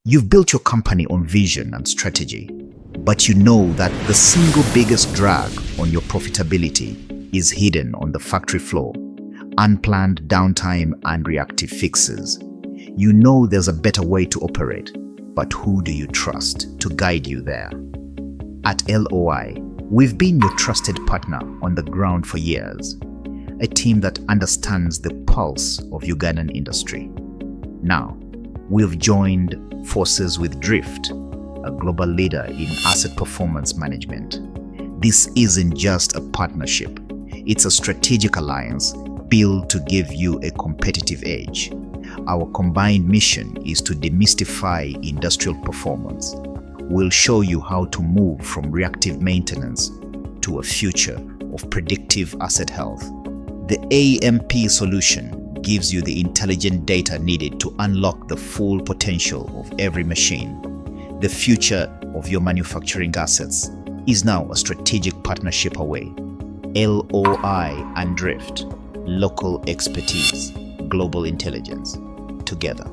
You've built your company on vision and strategy, but you know that the single biggest drag on your profitability is hidden on the factory floor: unplanned downtime and reactive fixes. You know there's a better way to operate, but who do you trust to guide you there? At LOI, we've been your trusted partner on the ground for years, a team that understands the pulse of Ugandan industry. Now, we've joined forces with DRiFT, a global leader in asset performance management. This isn't just a partnership, it's a strategic alliance built to give you a competitive edge. Our combined mission is to demystify industrial performance. We'll show you how to move from reactive maintenance to a future of predictive asset health. The AMP solution gives you the intelligent data needed to unlock the full potential of every machine. The future of your manufacturing assets is now a strategic partnership away. LOI and DRiFT, local expertise, global intelligence, together.